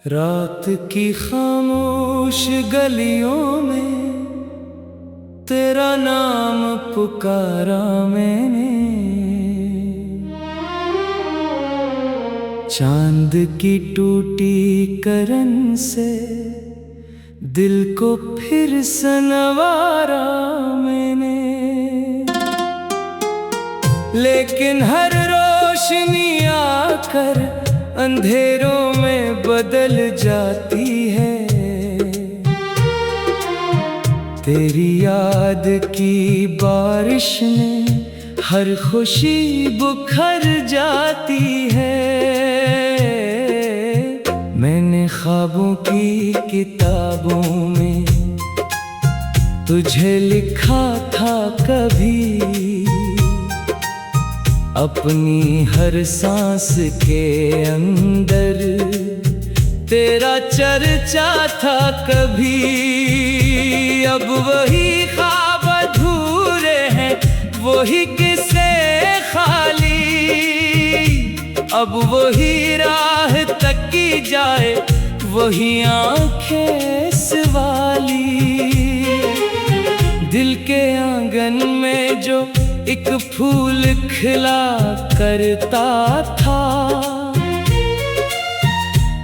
रात की खामोश गलियों में तेरा नाम पुकारा मैंने। चांद की टूटी करन से दिल को फिर संवारा मैंने। लेकिन हर रोशनी आकर अंधेरों में बदल जाती है। तेरी याद की बारिश में हर खुशी बुखर जाती है। मैंने ख्वाबों की किताबों में तुझे लिखा था कभी, अपनी हर सांस के अंदर तेरा चर्चा था कभी। अब वही ख्वाब अधूरे हैं, वही किस्से खाली। अब वही राह तकी जाए, वही आंखें सवाली। दिल के आंगन में जो एक फूल खिला करता था,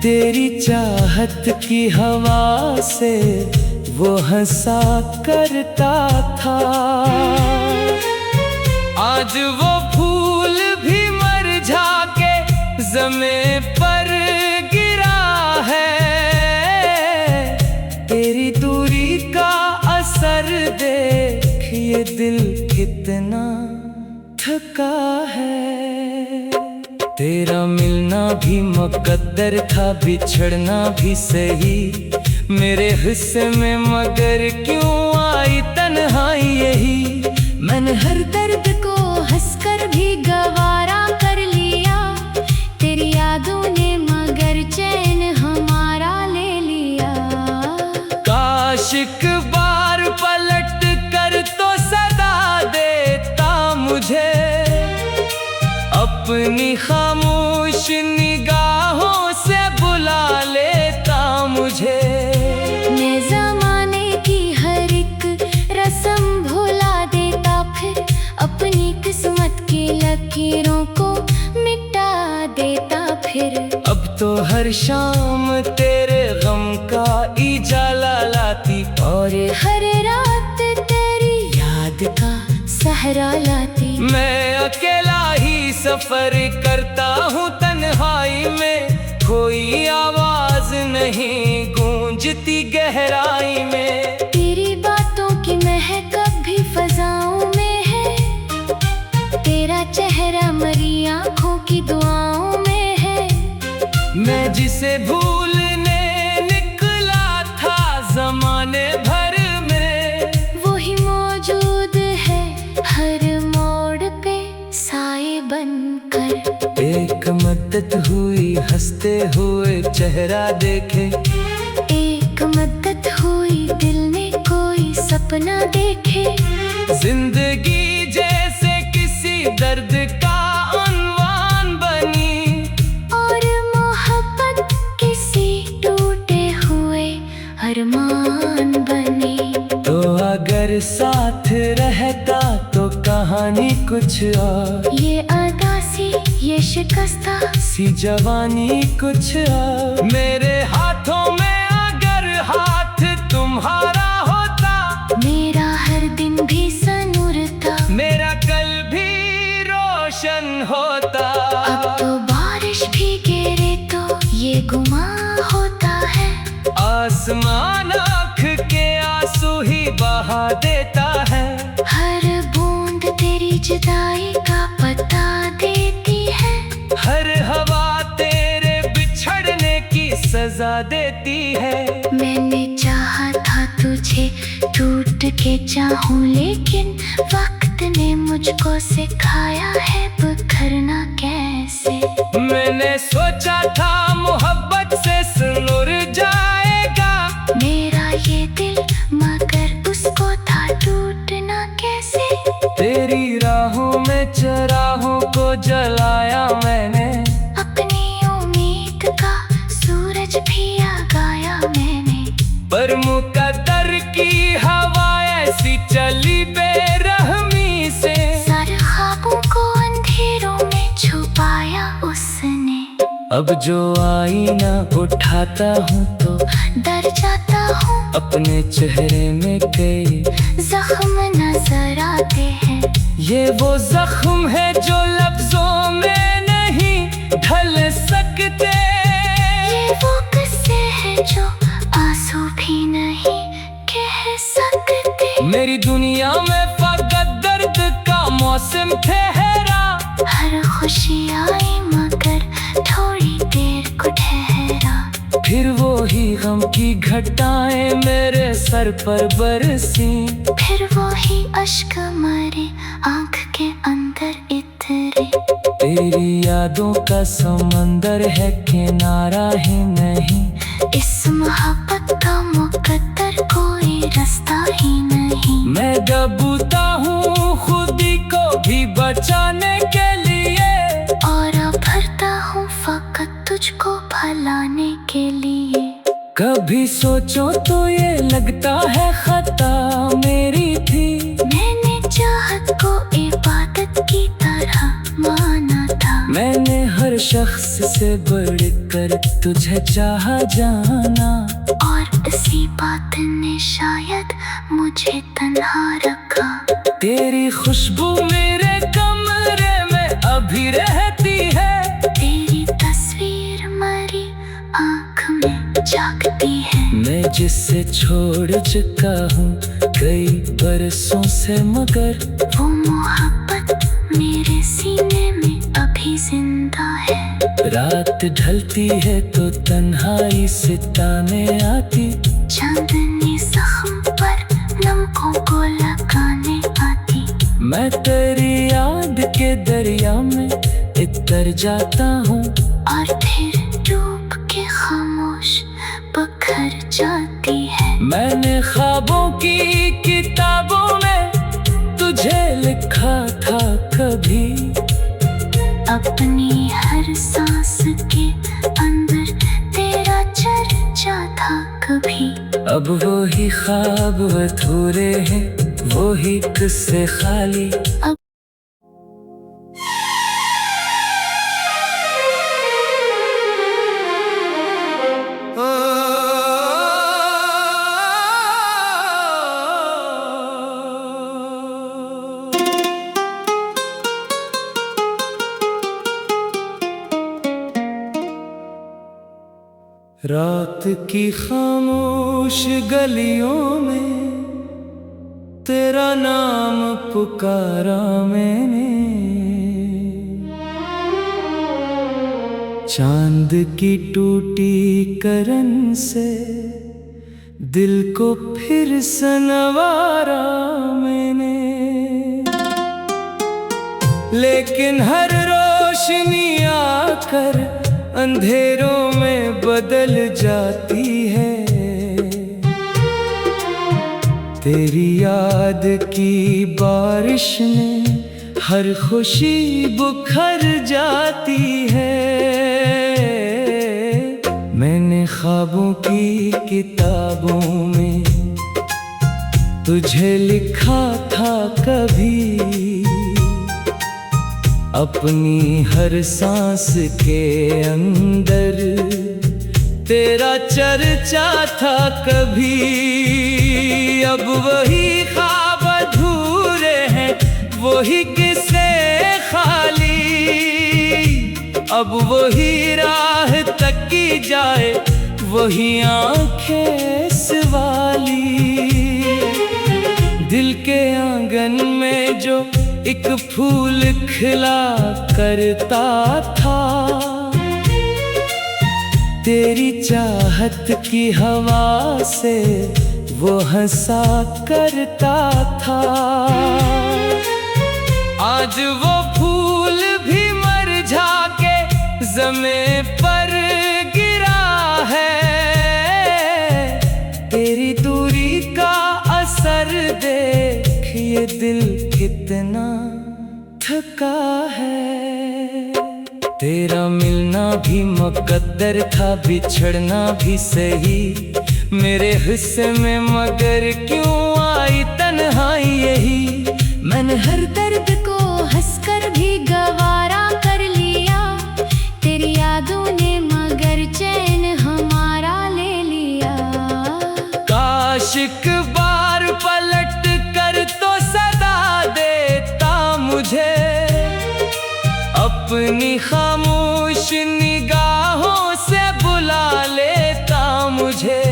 तेरी चाहत की हवा से वो हंसा करता था। आज वो फूल भी मरझा के ज़मीं पर गिरा है। तेरी दूरी का असर देख ये दिल कितना थका है। तेरा मिलना भी मुकद्दर था, बिछड़ना भी सही मेरे हिस्से में, मगर क्यों आई तन्हाई यही। मैंने हर दर्द को हंसकर भी गवारा कर लिया, तेरी यादों ने मगर चैन हमारा ले लिया। काश एक बार पलट कर तो सदा देता मुझे, अपनी खामोश निगाहों से बुला लेता मुझे। मैं ज़माने की हर एक रस्म भुला देता, फिर अपनी किस्मत की लकीरों को मिटा देता फिर। अब तो हर शाम तेरे गम का इजाला लाती, और हर रात तेरी याद का सहरा लाती। मैं अकेला ही सफर करता हूँ तन्हाई में, कोई आवाज नहीं गूंजती गहराई में। तेरी बातों की महक अब भी फजाओं में है, तेरा चेहरा मरी आँखों की दुआओं में है। मैं जिसे भूलने निकला था ज़माने भर में, वही मौजूद है हर मोड़ पे साए बनकर। एक मदद हुई हंसते हुए चेहरा देखे, एक मदद हुई दिल ने कोई सपना देखे। जिंदगी जैसे किसी दर्द का उन्वान बनी, और मोहब्बत किसी टूटे हुए अरमान बनी। तो अगर साथ रहता तो कहानी कुछ और, ये अदासी ये शिकस्ता सी जवानी कुछ और। मेरे हाथों में अगर हाथ तुम्हारा होता, मेरा हर दिन भी सनूरता, मेरा कल भी रोशन होता। अब तो बारिश भी गिरे तो ये गुमा होता है, आसमान आँख के आंसू ही बहा देता है। हर बूंद तेरी जुदाई का पता देती है, हर हवा तेरे बिछड़ने की सजा देती है। मैंने चाहा था तुझे टूट के चाहूं, लेकिन वक्त ने मुझको सिखाया है बिखरना कैसे। मैंने सोचा था मोहब्बत से सुलझ जाएगा मेरा ये दिल, मगर उसको था टूटना कैसे। तेरी राहों में चराहों को जलाया मैंने, अपनी उम्मीद का सूरज भी चली बेरहमी से। सारे ख्वाबों को अंधेरों में छुपाया उसने। अब जो आईना उठाता हूँ तो डर जाता हूँ, अपने चेहरे में कई जख्म नजर आते हैं। ये वो जख्म है जो लफ्जों में नहीं ढल सकते। ये वो किस्से हैं जो आंसू भी नहीं कह सकते। मेरी दुनिया में फकत दर्द का मौसम ठहरा। हर खुशी आई मगर थोड़ी देर को ठहरा। फिर वो ही गम की घटाएं मेरे सर पर बरसी। फिर वो ही अश्क मारे आँख के अंदर इतरे। तेरी यादों का समंदर है किनारा ही नहीं। इस मोहब्बत का मुकद्दर कोई रास्ता ही नहीं। मैं डूबता हूँ खुदी को भी बचाने के लिए, और भरता हूँ फकत तुझको भलाने के लिए। कभी सोचो तो ये लगता है खता मेरी थी। मैंने चाहत को इबादत की तरह माना था। मैंने हर शख्स से बढ़कर तुझे चाहा जाना। और इसी बात ने शायद मुझे तन्हा रखा। तेरी खुशबू मेरे कमरे में अभी रहती है। तेरी तस्वीर मरी आँख में जागती है। मैं जिससे छोड़ चुका हूँ कई बरसों से, मगर वो मोहब्बत मेरे सीने में अभी जिंदा है। रात ढलती है तो तन्हाई सिताने आती। चांदनी जख्म पर नमकों को लगाने आती। मैं तेरी याद के दरिया में इतर जाता हूँ, और फिर डूब के खामोश बखर जाती है। मैंने ख्वाबों की किताबों में तुझे लिखा था कभी। अपनी हर सांस के अंदर तेरा चर्चा था कभी। अब वो ही ख्वाब अधूरे हैं, वो ही किस्से खाली। रात की खामोश गलियों में तेरा नाम पुकारा मैंने। चांद की टूटी करन से दिल को फिर संवारा मैंने। लेकिन हर रोशनी आकर अंधेरों में बदल जाती है। तेरी याद की बारिश में हर खुशी बुखर जाती है। मैंने ख्वाबों की किताबों में तुझे लिखा था कभी। अपनी हर सांस के अंदर तेरा चर्चा था कभी। अब वही ख्वाब अधूरे हैं, वही किस्से खाली। अब वही राह तकी जाए, वही आंखें सवाली। दिल के आंगन में जो एक फूल खिला करता था, तेरी चाहत की हवा से वो हंसा करता था। आज वो फूल भी मरझा के ज़मीन पर गिरा है। तेरी दूरी का असर देख ये दिल कितना थका है। तेरा मिलना भी मुकद्दर था, बिछड़ना भी सही मेरे हिस्से में, मगर क्यों आई तन्हाई। पाई यही। मैंने हर दर्द को हंसकर भी गवारा कर लिया, तेरी यादों ने मगर चैन हमारा ले लिया। काश एक बार पलट कर तो सदा देता मुझे, अपनी खामोश निगाहों से बुला लेता मुझे।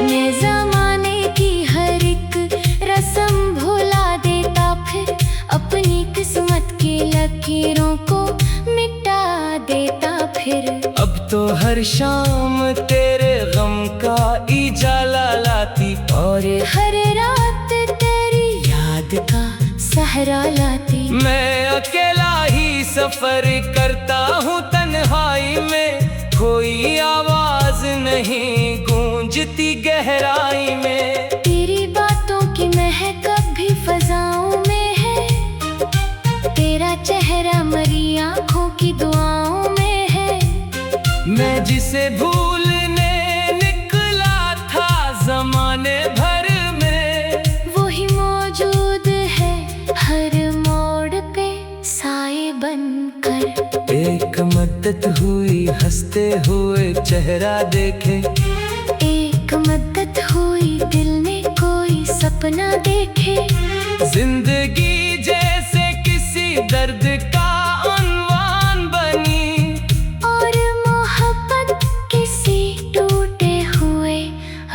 मैं ज़माने की हर एक रस्म भुला देता, फिर अपनी किस्मत की लकीरों को मिटा देता फिर। अब तो हर शाम तेरे गम का इजाला लाती, और हर रात तेरी याद का सहरा लाती। मैं अकेला ही सफर करता हूँ तन्हाई में, कोई आवाज नहीं गूंजती गहराई में। तेरी बातों की महक भी फजाओं में है, तेरा चेहरा मरी आंखों की दुआओं में है। मैं जिसे भूलने निकला था जमाने भर में, वही मौजूद है हर मोड़ पे साए बनकर। एक मदद हुई हंसते हुए चेहरा देखे, एक मदद हुई दिल ने कोई सपना देखे। जिंदगी जैसे किसी दर्द का उन्वान बनी, और मोहब्बत किसी टूटे हुए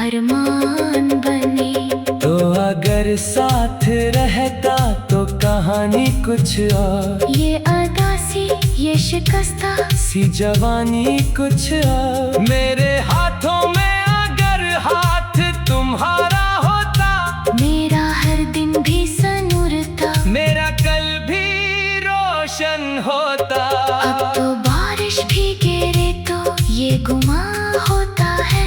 अरमान बनी। तो अगर साथ रहता तो कहानी कुछ और, ये अदासी ये शिकस्ता सी जवानी कुछ और। मेरे हाथों में अगर हाथ तुम्हारा होता, मेरा हर दिन भी सनूरता, मेरा कल भी रोशन होता। अब तो बारिश भी गिरे तो ये गुमा होता है,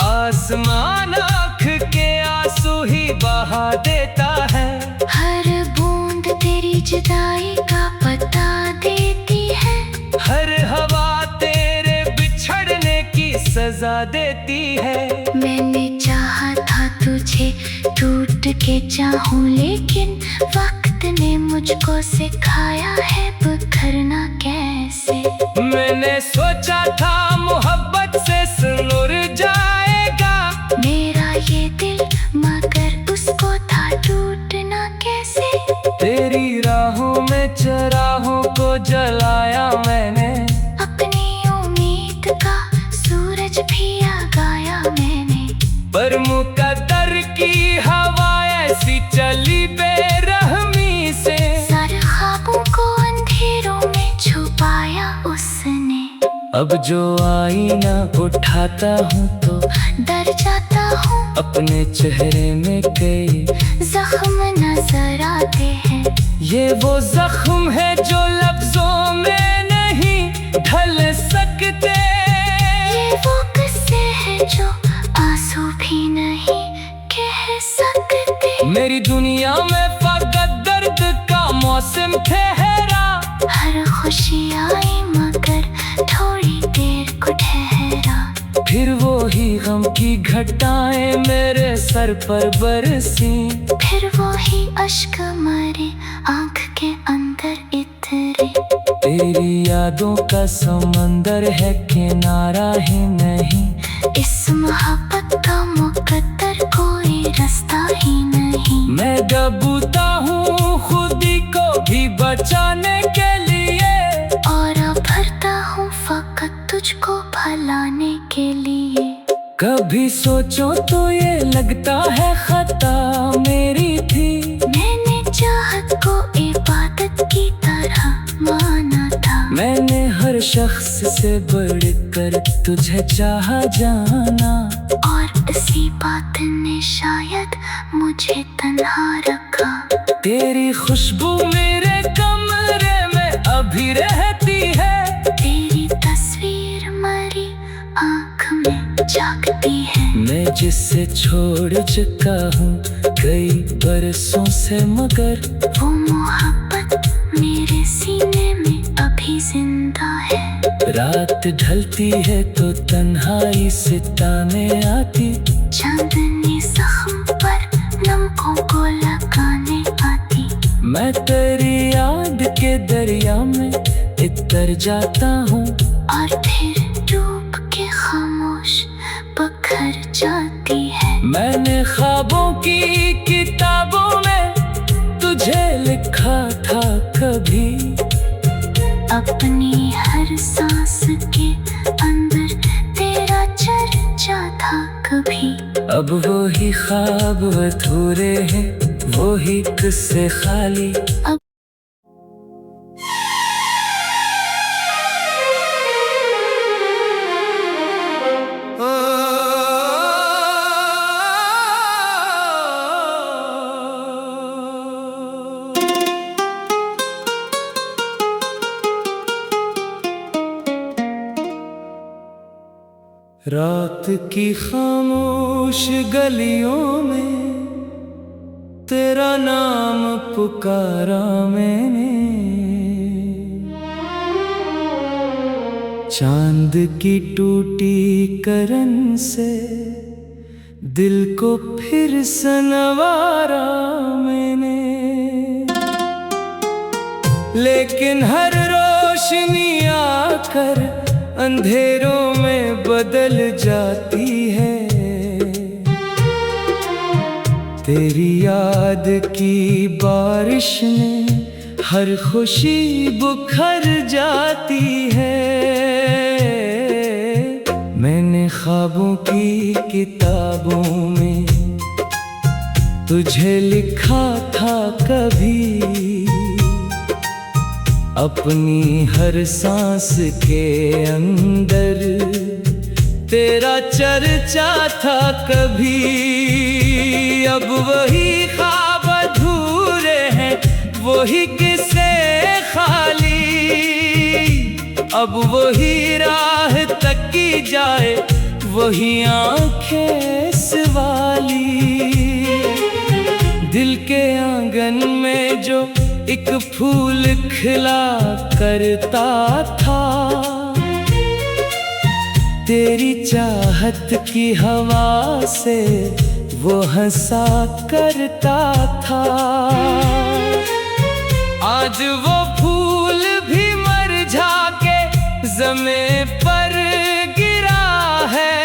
आसमान आँख के आंसू ही बहा देता है। हर बूंद तेरी जुदाई का पता देती है, हर हवा तेरे बिछड़ने की सजा देती है। मैंने चाहा था तुझे टूट के चाहूं, लेकिन वक्त ने मुझको सिखाया है बिखरना कैसे। मैंने सोचा था मोहब्बत से सुलझ जाएगा मेरा ये दिल, मगर उसको था टूटना कैसे। तेरी राहों में चराहों को जलाया मैंने, अपनी उम्मीद का सूरज भी आगाया मैंने। पर मुकद्दर की हवा ऐसी चली बेरहमी से, सारे ख्वाबों को अंधेरों में छुपाया उसने। अब जो आईना उठाता हूँ तो डर जाता हूँ, अपने चेहरे में कई जख्म नजर आते हैं। ये वो जख्म है जो लफ्जों में नहीं ढल सकते, ये वो किस्से हैं जो आंसू भी नहीं कह सकते। मेरी दुनिया में फकत दर्द का मौसम ठहरा, हर खुशी आई मगर थोड़ी देर को ठहरा। फिर वो ही गम की घटाएं मेरे सर पर बरसी, फिर वो ही अश्क मरे आँख के अंदर इतरे। तेरी यादों का समंदर है किनारा ही नहीं, इस मोहब्बत का मुकद्दर कोई रास्ता ही नहीं। मैं गबूता हूँ खुदी को भी बचाने के लिए, और भरता हूँ फकत तुझको भलाने के लिए। कभी सोचो तो ये लगता है खता मेरी थी, मैंने चाहत को इबादत की तरह माना था। मैंने हर शख्स से बढ़कर तुझे चाहा जाना, और इसी बात ने शायद मुझे तन्हा रखा। तेरी खुशबू मेरे कमरे में अभी रहती है, तेरी तस्वीर मरी आँख में जागती है। मैं जिसे छोड़ चुका हूँ कई बरसों से, मगर वो मोहब्बत मेरे सीने में अभी जिंदा है। रात ढलती है तो तन्हाई से ताने आती, चांदनी जख्म पर नमकों को लगाने मैं तेरी याद के दरिया में इतर जाता हूँ और फिर डूब के खामोश बिखर जाती है। मैंने ख्वाबों की किताबों में तुझे लिखा था कभी, अपनी हर सांस के अंदर तेरा चर्चा था कभी। अब वो ही ख्वाब अधूरे हैं, वो ही किस्से खाली। अब रात की खामोश गलियों में तेरा नाम पुकारा मैंने, चांद की टूटी करन से दिल को फिर संवारा मैंने। लेकिन हर रोशनी आकर अंधेरों में बदल जाती है, तेरी याद की बारिश में हर खुशी बुखर जाती है। मैंने ख्वाबों की किताबों में तुझे लिखा था कभी, अपनी हर सांस के अंदर तेरा चर्चा था कभी। अब वही ख्वाब अधूरे हैं, वही किस्से खाली। अब वही राह तकी जाए, वही आंखें सवाली। दिल के आंगन में जो एक फूल खिला करता था, तेरी चाहत की हवा से वो हंसा करता था। आज वो फूल भी मुरझा के ज़मीन पर गिरा है,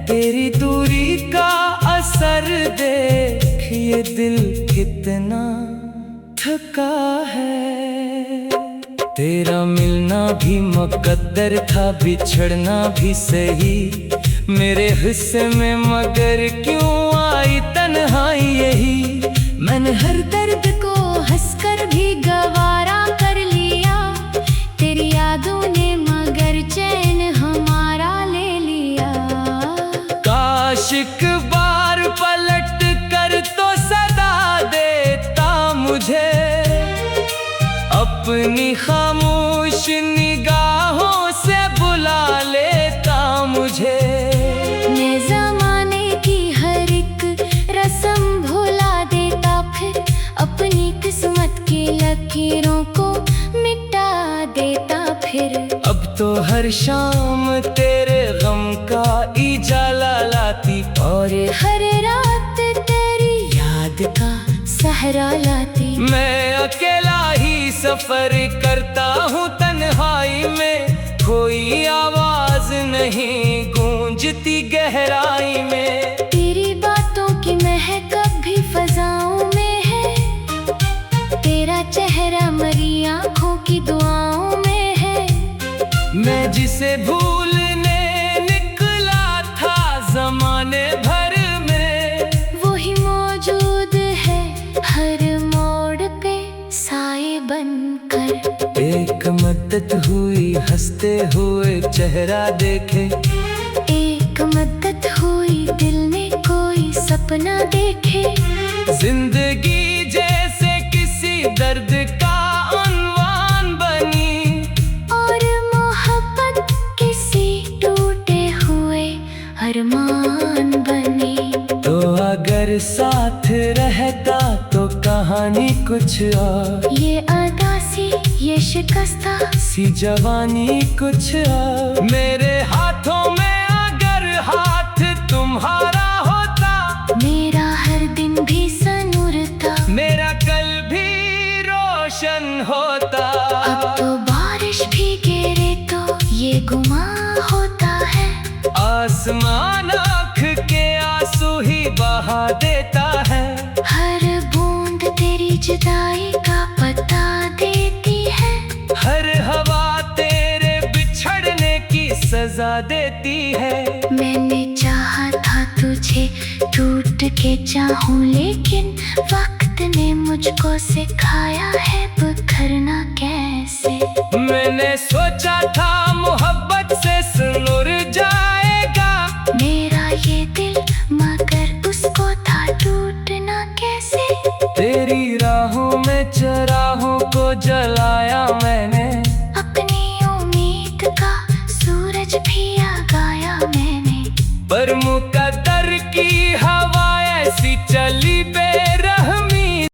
तेरी दूरी का असर देख ये दिल कितना थका है। तेरा मिलना भी मुकद्दर था, बिछड़ना भी सही मेरे हिस्से में, मगर क्यों आई तन्हाई यही। मैंने हर दर्द को हंसकर भी गवारा कर लिया, तेरी यादों ने मगर चैन हमारा ले लिया। काश एक बार पलट कर तो सदा देता मुझे, अपनी खामोश निगाहों से बुला लेता मुझे। मैं ज़माने की हर एक रस्म भुला देता, फिर अपनी किस्मत की लकीरों को मिटा देता फिर। अब तो हर शाम तेरे गम का इजाला लाती, और हर रात तेरी याद का सहरा लाती। मैं अकेला ही सफर करता हूँ तन्हाई में, कोई आवाज नहीं गूंजती गहराई में। तेरी बातों की महक अब भी फजाओं में है, तेरा चेहरा मरी आँखों की दुआओं में है। मैं जिसे भूलने निकला था ज़माने भर में, वही मौजूद है हर मोड़ पे साए बनकर। एक मदद हुई हंसते हुए चेहरा देखे, एक मदद हुई दिल ने कोई सपना देखे। जिंदगी जैसे किसी दर्द का उन्वान बनी, और मोहब्बत किसी टूटे हुए अरमान बनी। तो अगर साथ रहता तो कहानी कुछ और, ये अदासी ये शिकस्ता सी जवानी कुछ और। मेरे हाथों में अगर हाथ तुम्हारा होता, मेरा हर दिन भी सनूरता। मेरा होता। अब तो बारिश भी गिरे तो ये गुमा होता है। आसमान आँख के आंसू ही बहा देता है। हर बूंद तेरी जुदाई का पता देती है। हर हवा तेरे बिछड़ने की सजा देती है। मैंने चाहा था तुझे टूट के चाहूं, लेकिन वक्त ने मुझको सिखाया है बिखरना कैसे। मैंने सोचा था मोहब्बत से सुलझ जाएगा मेरा ये दिल, मगर उसको था टूटना कैसे। तेरी राहों में चराहों को जलाया मैंने। अपनी उम्मीद का सूरज भी आगाया मैंने। पर मुकद्दर की हवा ऐसी चली